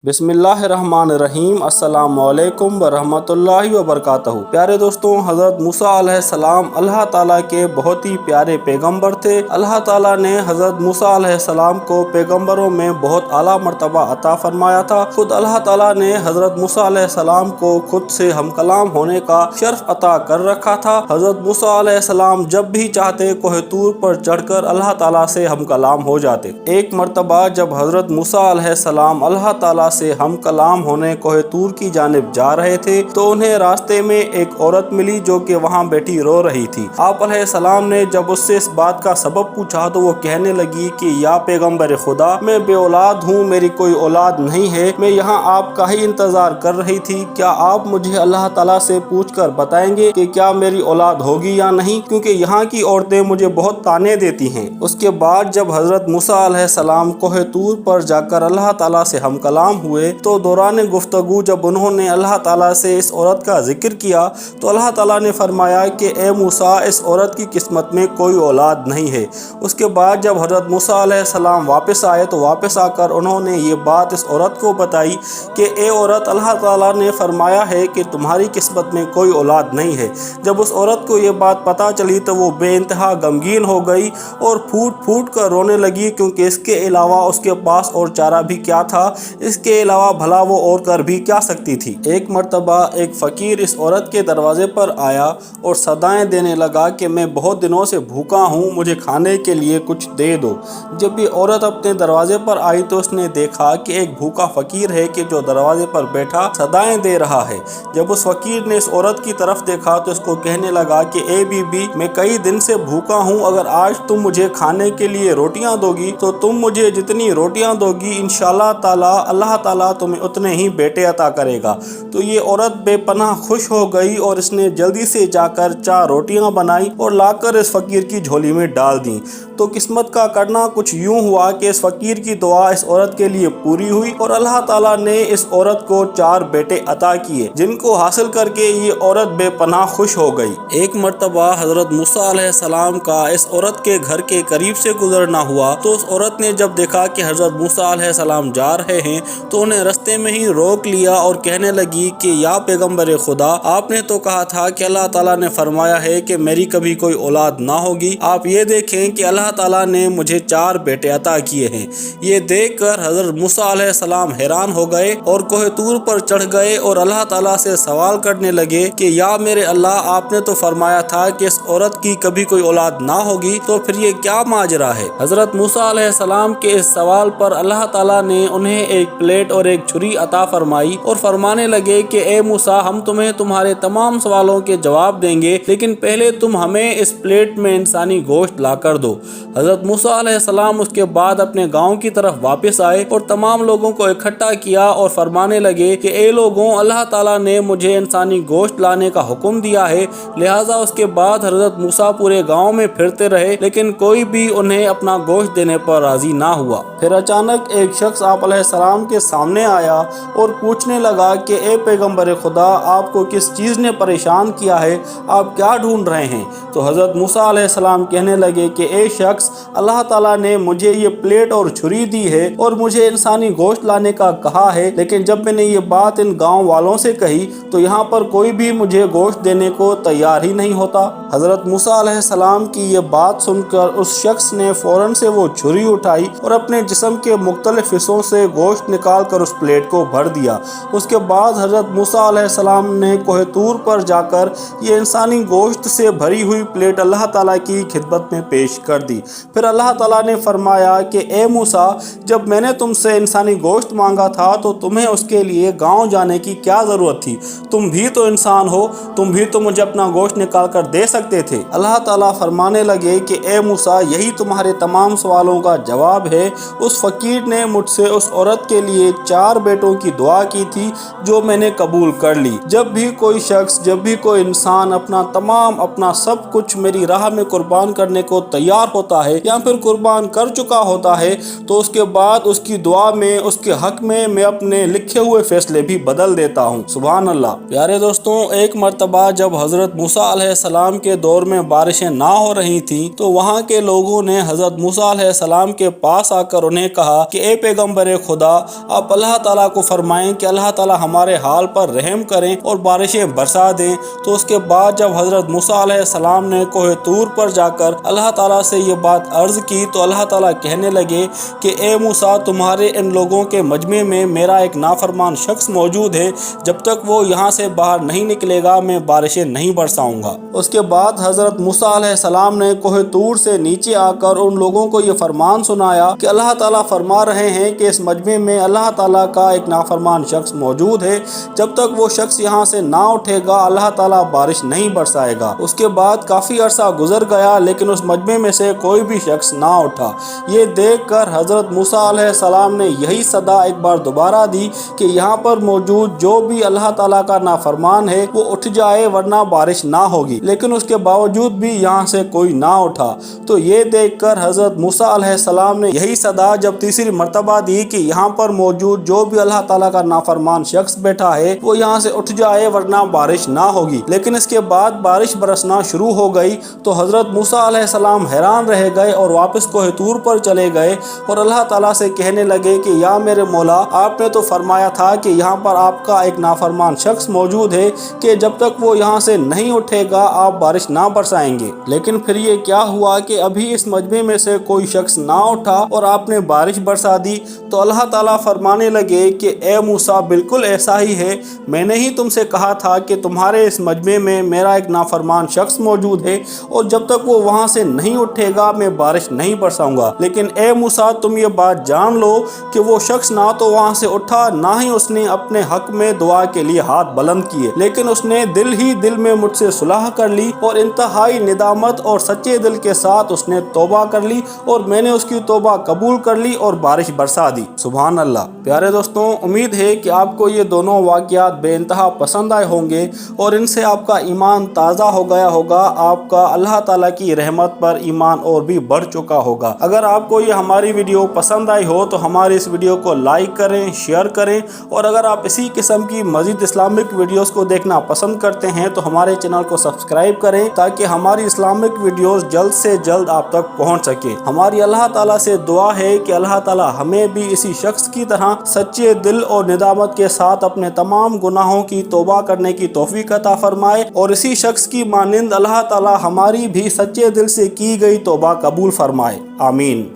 बिस्मिल्लाहिर्रहमानिर्रहीम। अस्सलाम वालेकुम वरहमतुल्लाहि वबरकातहू। प्यारे दोस्तों, हज़रत मूसा अलैहिस्सलाम अल्लाह ताला के बहुत ही प्यारे पैगंबर थे। अल्लाह ताला ने हज़रत मूसा अलैहिस्सलाम को पैगंबरों में बहुत आला मर्तबा अता फरमाया था। खुद अल्लाह ताला ने हज़रत मूसा अलैहिस्सलाम को खुद से हम कलाम होने का शर्फ अता कर रखा था। हज़रत मूसा अलैहिस्सलाम जब भी चाहते कोह तूर पर चढ़कर अल्लाह ताला से हम कलाम हो जाते। एक मर्तबा जब हज़रत मूसा अलैहिस्सलाम अल्लाह ताला से हम कलाम होने कोह तूर की जानिब जा रहे थे तो उन्हें रास्ते में एक औरत मिली जो कि वहाँ बैठी रो रही थी। आप अलैहिस्सलाम ने जब उससे इस बात का सबब पूछा तो वो कहने लगी कि या पैगंबर खुदा, मैं बे औलाद हूँ, मेरी कोई औलाद नहीं है, मैं यहाँ आपका ही इंतजार कर रही थी। क्या आप मुझे अल्लाह ताला से पूछ कर बताएंगे कि क्या मेरी औलाद होगी या नहीं, क्योंकि यहाँ की औरतें मुझे बहुत ताने देती हैं। उसके बाद जब हज़रत मूसा अलैहिस्सलाम कोह तूर पर जाकर अल्लाह ताला से हम कलाम हुए तो दौरान गुफ्तगू जब उन्होंने अल्लाह ताला से इस औरत का जिक्र किया तो अल्लाह ताला ने फरमाया कि ए मूसा, इस औरत की किस्मत में कोई औलाद नहीं है। उसके बाद जब हज़रत मूसा अलैहिस्सलाम वापस आए तो वापस आकर उन्होंने ये बात इस औरत को बताई कि ए औरत, अल्लाह ताला ने फरमाया है कि तुम्हारी किस्मत में कोई औलाद नहीं है। जब उस औरत को ये बात पता चली तो वो बेइंतहा गमगीन हो गई और फूट फूट कर रोने लगी, क्योंकि इसके अलावा उसके पास और चारा भी क्या था, इसके अलावा भला वो और कर भी क्या सकती थी। एक मर्तबा एक फ़कीर इस औरत के दरवाज़े पर आया और सदाएं देने लगा कि मैं बहुत दिनों से भूखा हूँ, मुझे खाने के लिए कुछ दे दो। जब ये औरत अपने दरवाजे पर आई तो उसने देखा कि एक भूखा फ़कीर है कि जो दरवाजे पर बैठा सदाएं दे रहा है। जब उस फ़कीर ने इस औरत की तरफ देखा तो उसको कहने लगा कि ए बीबी, मैं कई दिन से भूखा हूँ, अगर आज तुम मुझे खाने के लिए रोटियाँ दोगी तो तुम मुझे जितनी रोटियाँ दोगी इंशाअल्लाह ताला अल्लाह ताला तुम्हें उतने ही बेटे अता करेगा। तो ये औरत बेपनाह खुश हो गई और इसने जल्दी से जाकर 4 रोटियां बनाई और लाकर इस फ़कीर की झोली में डाल दी। तो किस्मत का करना कुछ यूं हुआ कि इस फ़कीर की दुआ इस औरत के लिए पूरी हुई और अल्लाह ताला ने इस औरत को 4 बेटे अता किए, जिनको हासिल करके ये औरत बेपनाह खुश हो गई। एक मर्तबा हज़रत मूसा अलैहिस्सलाम का इस औरत के घर के करीब से गुजरना हुआ तो उस औरत ने जब देखा कि हज़रत मूसा अलैहिस्सलाम जा रहे हैं तो उन्हें रास्ते में ही रोक लिया और कहने लगी कि या पैगंबर खुदा, आपने तो कहा था कि अल्लाह ताला ने फरमाया है कि मेरी कभी कोई औलाद ना होगी। आप ये देखें कि अल्लाह ताला ने मुझे 4 बेटे अता किए हैं। ये देखकर हज़रत मूसा अलैहिस्सलाम हैरान हो गए और कोह तूर पर चढ़ गए और अल्लाह ताला से सवाल करने लगे कि या मेरे अल्लाह, आपने तो फरमाया था कि इस औरत की कभी कोई औलाद ना होगी, तो फिर ये क्या माजरा है। हज़रत मूसा अलैहिस्सलाम के इस सवाल पर अल्लाह ताला ने उन्हें एक प्लेट और एक छुरी अता फरमाई और फरमाने लगे कि ए मूसा, हम तुम्हें तुम्हारे तमाम सवालों के जवाब देंगे, लेकिन पहले तुम हमें इस प्लेट में इंसानी गोश्त ला कर दो। हज़रत मूसा अलैहिस्सलाम उसके बाद अपने गांव की तरफ वापस आए और तमाम लोगों को इकट्ठा किया और फरमाने लगे कि ए लोगों, अल्लाह ताला ने मुझे इंसानी गोश्त लाने का हुक्म दिया है। लिहाजा उसके बाद हज़रत मूसा पूरे गाँव में फिरते रहे, लेकिन कोई भी उन्हें अपना गोश्त देने पर राजी ना हुआ। फिर अचानक एक शख्स आप अलैहिस्सलाम के सामने आया और पूछने लगा कि ए पैगंबर खुदा, आपको किस चीज़ ने परेशान किया है, आप क्या ढूंढ रहे हैं। तो हज़रत मूसा अलैहिस्सलाम कहने लगे कि ए शख्स, अल्लाह ताला ने मुझे ये प्लेट और छुरी दी है और मुझे इंसानी गोश्त लाने का कहा है, लेकिन जब मैंने ये बात इन गाँव वालों से कही तो यहाँ पर कोई भी मुझे गोश्त देने को तैयार ही नहीं होता। हज़रत मूसा अलैहिस्सलाम की ये बात सुनकर उस शख्स ने फ़ौरन से वो छुरी उठाई और अपने जिस्म के मुख्तलिफ हिस्सों से गोश्त निकाल कर उस प्लेट को भर दिया। उसके बाद हज़रत मूसा अलैहिस्सलाम ने कोह तूर पर जाकर ये इंसानी गोश्त से भरी हुई प्लेट अल्लाह ताला की खिदमत में पेश कर दी। फिर अल्लाह ताला ने फरमाया कि ए मूसा, जब मैंने तुमसे इंसानी गोश्त मांगा था तो तुम्हें उसके लिए गाँव जाने की क्या ज़रूरत थी, तुम भी तो इंसान हो, तुम भी तो मुझे अपना गोश्त निकाल कर दे सकते थे। अल्लाह ताला फरमाने लगे कि ए मूसा, यही तुम्हारे तमाम सवालों का जवाब है। उस फ़कीर ने मुझसे उस औरत के लिए 4 बेटों की दुआ की थी जो मैंने कबूल कर ली। जब भी कोई शख्स, जब भी कोई इंसान अपना सब कुछ मेरी राह में कुर्बान करने को तैयार होता है या फिर कुर्बान कर चुका होता है तो उसके बाद उसकी दुआ में, उसके हक में मैं अपने लिखे हुए फैसले भी बदल देता हूँ। सुभान अल्लाह। प्यारे दोस्तों, एक मर्तबा जब हज़रत मूसा अलैहिस्सलाम के दौर में बारिशें ना हो रही थी तो वहाँ के लोगों ने हज़रत मूसा अलैहिस्सलाम के पास आकर उन्हें कहा कि ए पैगंबर खुदा, آپ اللہ تعالیٰ کو فرمائیں کہ اللہ تعالیٰ ہمارے حال پر رحم کریں اور بارشیں برسا دیں۔ تو اس کے بعد جب حضرت موسیٰ علیہ السلام نے کوہ طور پر جا کر اللہ تعالیٰ سے یہ بات عرض کی تو اللہ تعالیٰ کہنے لگے کہ اے موسیٰ، تمہارے ان لوگوں کے مجمع میں میرا ایک نافرمان شخص موجود ہے، جب تک وہ یہاں سے باہر نہیں نکلے گا میں بارشیں نہیں برساؤں گا۔ اس کے بعد حضرت موسیٰ علیہ السلام نے کوہ طور سے نیچے آ کر ان لوگوں کو یہ فرمان سنایا کہ اللہ تعالیٰ فرما رہے ہیں کہ اس مجمع میں اللہ تعالیٰ کا ایک نافرمان شخص موجود ہے، جب تک وہ شخص یہاں سے نہ اٹھے گا اللہ تعالیٰ بارش نہیں برسائے گا۔ اس کے بعد کافی عرصہ گزر گیا لیکن اس مجمع میں سے کوئی بھی شخص نہ اٹھا۔ یہ دیکھ کر حضرت موسیٰ علیہ السلام نے یہی صدا ایک بار دوبارہ دی کہ یہاں پر موجود جو بھی اللہ تعالیٰ کا نافرمان ہے وہ اٹھ جائے ورنہ بارش نہ ہوگی، لیکن اس کے باوجود بھی یہاں سے کوئی نہ اٹھا۔ تو یہ دیکھ کر حضرت موسیٰ علیہ السلام نے یہی صدا جب تیسری مرتبہ دی کہ یہاں پر موجود جو بھی اللہ تعالیٰ کا نافرمان شخص بیٹھا ہے وہ یہاں سے اٹھ جائے ورنہ بارش نہ ہوگی، لیکن اس کے بعد بارش برسنا شروع ہو گئی۔ تو حضرت موسیٰ علیہ السلام حیران رہ گئے اور واپس کوہ طور پر چلے گئے اور اللہ تعالیٰ سے کہنے لگے کہ یا میرے مولا، آپ نے تو فرمایا تھا کہ یہاں پر آپ کا ایک نافرمان شخص موجود ہے کہ جب تک وہ یہاں سے نہیں اٹھے گا آپ بارش نہ برسائیں گے، لیکن پھر یہ کیا ہوا کہ ابھی اس مجمع میں سے کوئی شخص نہ اٹھا اور آپ نے بارش برسا دی۔ تو اللہ تعالیٰ فرمانے لگے کہ اے موسیٰ، بالکل ایسا ہی ہے، میں نے ہی تم سے کہا تھا کہ تمہارے اس مجمع میں میرا ایک نافرمان شخص موجود ہے اور جب تک وہ وہاں سے نہیں اٹھے گا میں بارش نہیں برساؤں گا۔ لیکن اے موسیٰ، تم یہ بات جان لو کہ وہ شخص نہ تو وہاں سے اٹھا نہ ہی اس نے اپنے حق میں دعا کے لیے ہاتھ بلند کیے، لیکن اس نے دل ہی دل میں مجھ سے صلح کر لی اور انتہائی ندامت اور سچے دل کے ساتھ اس نے توبہ کر لی اور میں نے اس کی توبہ قبول کر لی اور بارش برسا دی۔ سبحان اللہ۔ پیارے دوستوں، امید ہے کہ آپ کو یہ دونوں واقعات بے انتہا پسند آئے ہوں گے اور ان سے آپ کا ایمان تازہ ہو گیا ہوگا، آپ کا اللہ تعالیٰ کی رحمت پر ایمان اور بھی بڑھ چکا ہوگا۔ اگر آپ کو یہ ہماری ویڈیو پسند آئی ہو تو ہماری اس ویڈیو کو لائک کریں، شیئر کریں، اور اگر آپ اسی قسم کی مزید اسلامک ویڈیوز کو دیکھنا پسند کرتے ہیں تو ہمارے چینل کو سبسکرائب کریں تاکہ ہماری اسلامک ویڈیوز جلد سے جلد آپ تک پہنچ سکے۔ ہماری اللہ تعالیٰ سے دعا ہے کہ اللہ تعالیٰ ہمیں بھی اسی شخص کی طرح سچے دل اور ندامت کے ساتھ اپنے تمام گناہوں کی توبہ کرنے کی توفیق عطا فرمائے، اور اسی شخص کی مانند اللہ تعالیٰ ہماری بھی سچے دل سے کی گئی توبہ قبول فرمائے۔ آمین۔